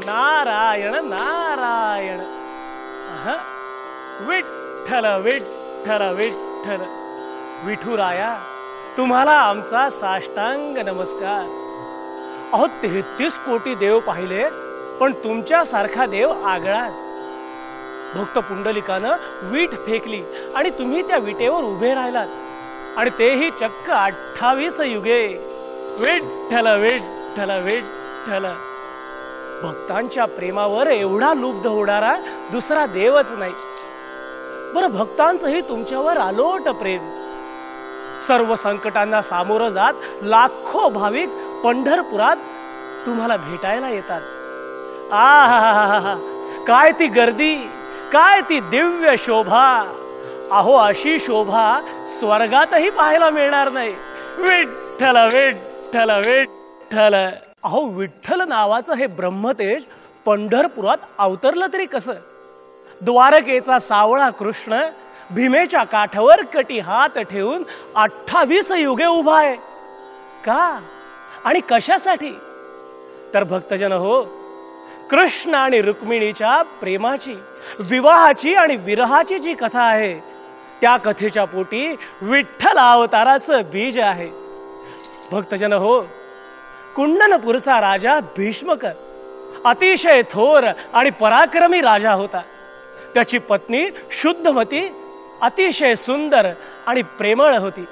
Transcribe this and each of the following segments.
नारायण नारायण. विठ्ठल विठ्ठल विठ्ठल. विठुराया तुम्हाला आमचा साष्टांग नमस्कार. अहो 33 कोटी देव पाहिले पण तुमच्यासारखा देव आगळाच. भक्त पुंडलिकानं वीट फेकली आणि तुम्ही त्या विटेवर उभे राहिलात आणि तेही चक्क 28 युगे. विठ्ठल विठ्ठल विठ्ठल. भक्तांच्या प्रेमावर एवढा लुब्ध होणारा दुसरा देवच नाही. बरं भक्तांचंही तुमच्यावर अलोट प्रेम. सर्व संकटांना सामोरं जात लाखो भाविक पंढरपुरात तुम्हाला भेटायला येतात. आहा काय ती गर्दी, काय ती दिव्य शोभा. अहो अशी शोभा स्वर्गातही पाहायला मिळणार नाही. विठ्ठल विठ्ठल विठ्ठल. अहो विठ्ठल नावाचं हे ब्रह्मतेज पंढरपुरात अवतरलं तरी कसं. द्वारकेचा सावळा कृष्ण भीमेच्या काठावर कटी हात ठेवून 28 युगे उभा आहे. का आणि कशासाठी. तर भक्तजन हो, कृष्ण आणि रुक्मिणीच्या प्रेमाची, विवाहाची आणि विरहाची जी कथा आहे त्या कथेच्या पोटी विठ्ठल अवताराचं बीज आहे. भक्तजन हो, कुंडनपूरचा राजा भीष्मक अतिशय थोर आणि पराक्रमी राजा होता. त्याची पत्नी शुद्धमती अतिशय सुंदर आणि प्रेमळ होती.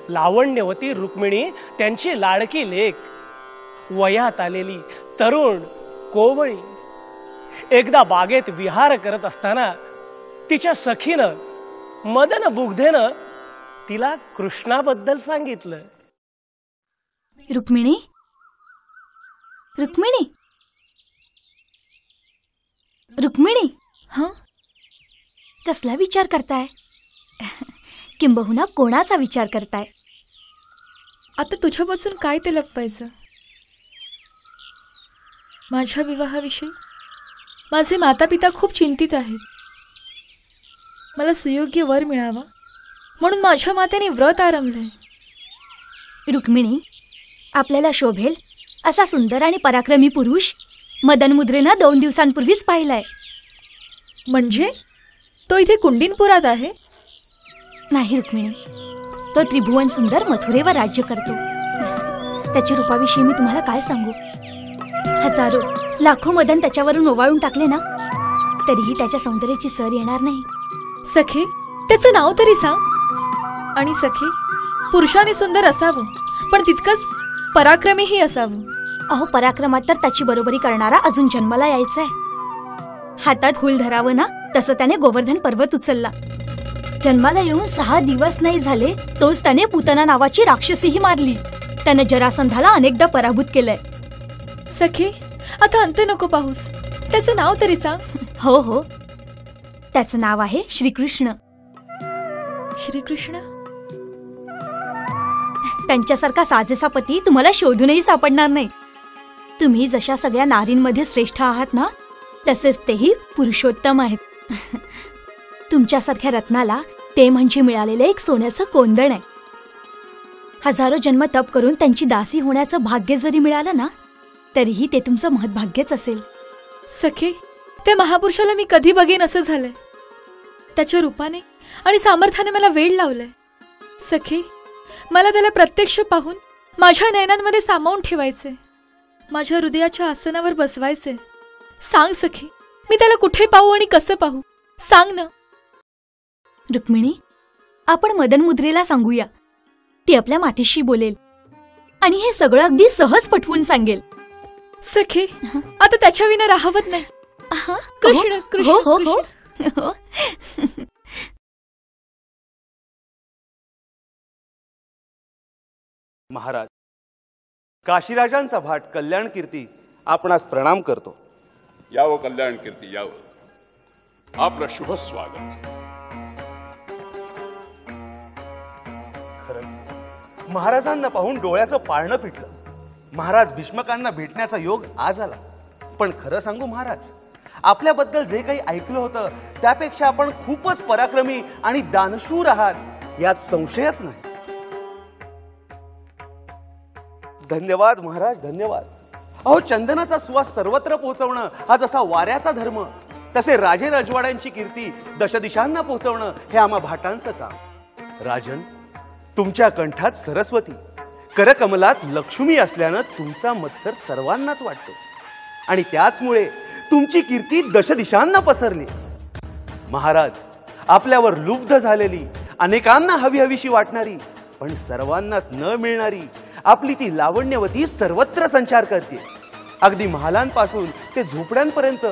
लावण्यवती रुक्मिणी त्यांची लाडकी लेक. वयात आलेली तरुण कोवळी. एकदा बागेत विहार करत असताना तिच्या सखीनं मदन बुग्धेनं तिला कृष्णाबद्दल सांगितलं. रुक्मिणी रुक्मिणी रुक्मिणी. हं कसला विचार करताय. किंबहुना कोणाचा विचार करताय. आता तुझ्यापासून काय ते लपवायचं. माझ्या विवाहाविषयी माझे माता पिता खूप चिंतित आहेत. मला सुयोग्य वर मिळावा म्हणून माझ्या मातेने व्रत आरंभलंय. रुक्मिणी आपल्याला शोभेल असा सुंदर आणि पराक्रमी पुरुष मदनमुद्रेनं 2 दिवसांपूर्वीच पाहिलाय. म्हणजे तो इथे कुंडीनपुरात आहे. नाही रुक्मिणी, तो त्रिभुवन सुंदर मथुरेवर राज्य करतो. त्याच्या रूपाविषयी मी तुम्हाला काय सांगू. हजारो लाखो मदन त्याच्यावरून ओवाळून टाकले ना तरीही त्याच्या सौंदर्याची सर येणार नाही. सखे त्याचं नाव तरी सांग. आणि सखे पुरुषाने सुंदर असावं पण तितकंच पराक्रमीही असावं. अहो पराक्रमात तर त्याची बरोबरी करणारा अजून जन्माला यायचाय. हातात फूल धरावं ना तसं त्याने गोवर्धन पर्वत उचलला. जन्माला येऊन 6 दिवस नाही झाले तोच त्याने पूतना नावाची राक्षसीही मारली. त्याने जरासंधाला अनेकदा पराभूत केलंय. सखे आता अंत नको पाहूस, त्याचं नाव तरी सांग. हो हो, त्याचं नाव आहे श्रीकृष्ण. श्रीकृष्ण. त्यांच्यासारखा साजेसा पती तुम्हाला शोधूनही सापडणार नाही. तुम्ही जशा सगळ्या नारींमध्ये श्रेष्ठ आहात ना तसेच तेही पुरुषोत्तम आहेत. तुमच्यासारख्या रत्नाला ते म्हणजे मिळालेलं एक सोन्याचं कोंदण आहे. हजारो जन्म तप करून त्यांची दासी होण्याचं भाग्य जरी मिळालं ना तरीही ते तुमचं महत्भाग्यच असेल. सखे त्या महापुरुषाला मी कधी बघेन असं झालंय. त्याच्या रूपाने आणि सामर्थ्याने मला वेड लावलंय. सखे मला त्याला प्रत्यक्ष पाहून माझ्या नयनांमध्ये सामावून ठेवायचे, माझ्या हृदयाच्या आसनावर बसवायचे. सांग सखे मी त्याला कुठे पाहू आणि कसं पाहू, सांग ना. रुक्मिणी आपण मदनमुद्रेला सांगूया. ती आपल्या मातेशी बोलेल आणि हे सगळं अगदी सहज पटवून सांगेल. सखे आता त्याच्या विना राहवत नाही. कृष्ण कृष्ण. हो हो हो. महाराज, काशीराजांचा भाट कल्याण कीर्ती आपणास प्रणाम करतो. यावं कल्याण कीर्ती यावं. आपलं शुभ स्वागत. खरंच महाराजांना पाहून डोळ्याचं पारणं फिटलं. महाराज भीष्मकांना भेटण्याचा योग आज आला. पण खरं सांगू महाराज, आपल्याबद्दल जे काही ऐकलं होतं त्यापेक्षा आपण खूपच पराक्रमी आणि दानशूर आहात यात संशयच नाही. धन्यवाद महाराज, धन्यवाद. अहो, चंदनाचा सुवास सर्वत्र पोहोचवणं हा जसा वाऱ्याचा धर्म, तसे राजे रजवाड्यांची कीर्ती दशदिशांना पोहोचवणं हे आम्हा भाटांचं काम. राजन, तुमच्या कंठात सरस्वती, करकमलात लक्ष्मी असल्यानं तुमचा मत्सर सर्वांनाच वाटतो आणि त्याचमुळे तुमची कीर्ती दशदिशांना पसरली. महाराज, आपल्यावर लुब्ध झालेली, अनेकांना हवी हवीशी वाटणारी पण सर्वांनाच न मिळणारी आपली ती लावण्यवती सर्वत्र संचार करते. अगदी महालांपासून ते झोपड्यांपर्यंत,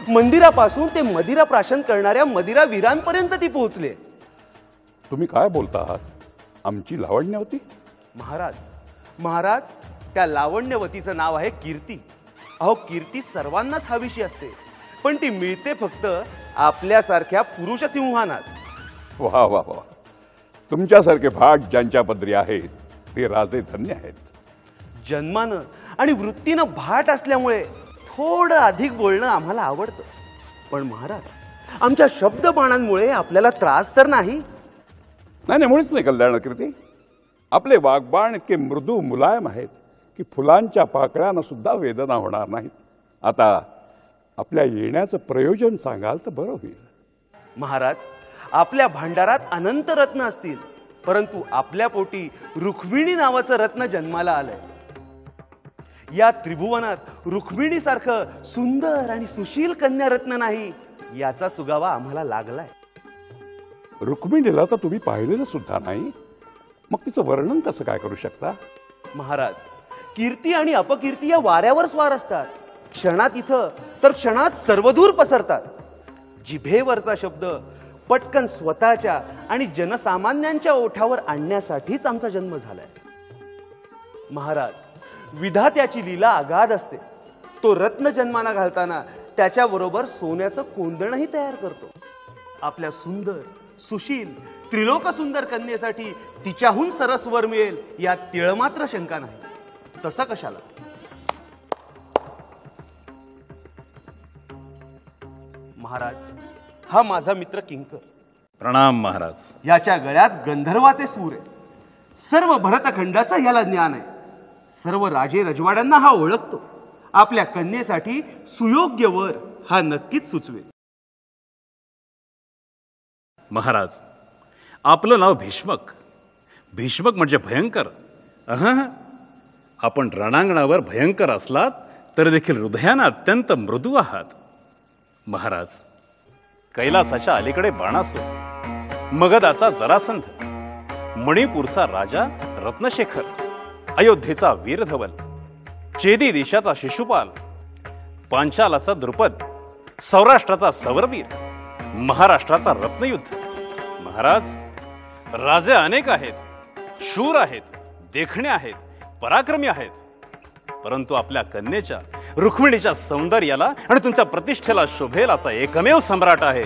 मंदिरापासून ते मदिरा प्राशन करणाऱ्या मदिरा वीरांपर्यंत ती पोहोचले. तुम्ही काय बोलता आहात? आमची लावण्यवती? महाराज, त्या लावण्यवतीचं नाव आहे कीर्ती. अहो, कीर्ती सर्वांनाच हवीशी असते, पण ती मिळते फक्त आपल्यासारख्या पुरुष सिंहानाच. वा वा वा, तुमच्यासारखे भाट ज्यांच्या पदरी आहेत ते राजे धन्य आहेत. जन्मानं आणि वृत्तीनं भाट असल्यामुळे थोडं अधिक बोलणं आम्हाला आवडतं. पण महाराज, आमच्या शब्दबाणांमुळे आपल्याला त्रास तर नाही? नाही, मुळीच नाही कल्याणकीर्ती. आपले वाग्बाण इतके मृदू मुलायम आहेत की फुलांच्या पाकळ्यानं सुद्धा वेदना होणार नाहीत. आता आपल्या येण्याचं प्रयोजन सांगाल तर बरं होईल. महाराज, आपल्या भांडारात अनंत रत्न असतील, परंतु आपल्या पोटी रुक्मिणी नावाचं रत्न जन्माला आलंय. या त्रिभुवनात रुक्मिणीसारखं सुंदर आणि सुशील कन्या रत्न नाही, याचा सुगावा आम्हाला लागलाय. रुक्मिणीला तर तुम्ही पाहिलेलं सुद्धा नाही, मग तिचं वर्णन कसं काय करू शकता? महाराज, कीर्ती आणि अपकीर्ती या वाऱ्यावर स्वार असतात. क्षणात इथं तर क्षणात सर्वदूर पसरतात. जिभेवरचा शब्द पटकन स्वतःच्या आणि जनसामान्यांच्या ओठावर आणण्यासाठीच आमचा जन्म झालाय. महाराज, विधात्याची लीला अगाध असते. तो रत्न जन्माना घालताना त्याच्याबरोबर सोन्याचं कोंदणही तयार करतो. आपल्या सुंदर, सुशील, त्रिलोक सुंदर कन्येसाठी तिच्याहून सरस वर मिळेल यात तिळमात्र शंका नाही. तसं कशाला? महाराज, हा माझा मित्र किंकर. प्रणाम महाराज. याच्या गळ्यात गंधर्वाचे सूर आहे. सर्व भरतखंडाचं याला ज्ञान आहे. सर्व राजे रजवाड्यांना हा ओळखतो. आपल्या कन्येसाठी सुयोग्य वर हा नक्कीच सुचवेल. महाराज, आपलं नाव भीष्मक. भीष्मक म्हणजे भयंकर. आपण रणांगणावर भयंकर असलात तर देखील हृदयानं अत्यंत मृदू आहात. महाराज, कैलासाच्या अलीकडे बाणासूर, मगधाचा जरासंध, मणिपूरचा राजा रत्नशेखर, अयोध्येचा वीरधवल, चेदी देशाचा शिशुपाल, पांचालाचा द्रुपद, सौराष्ट्राचा सौरवीर, महाराष्ट्राचा रत्नयुद्ध. महाराज, राजे अनेक आहेत, शूर आहेत, देखणे आहेत, पराक्रमी आहेत, परंतु आपल्या कन्येच्या रुक्मिणीच्या सौंदर्याला आणि तुमच्या प्रतिष्ठेला शोभेल असा एकमेव सम्राट आहे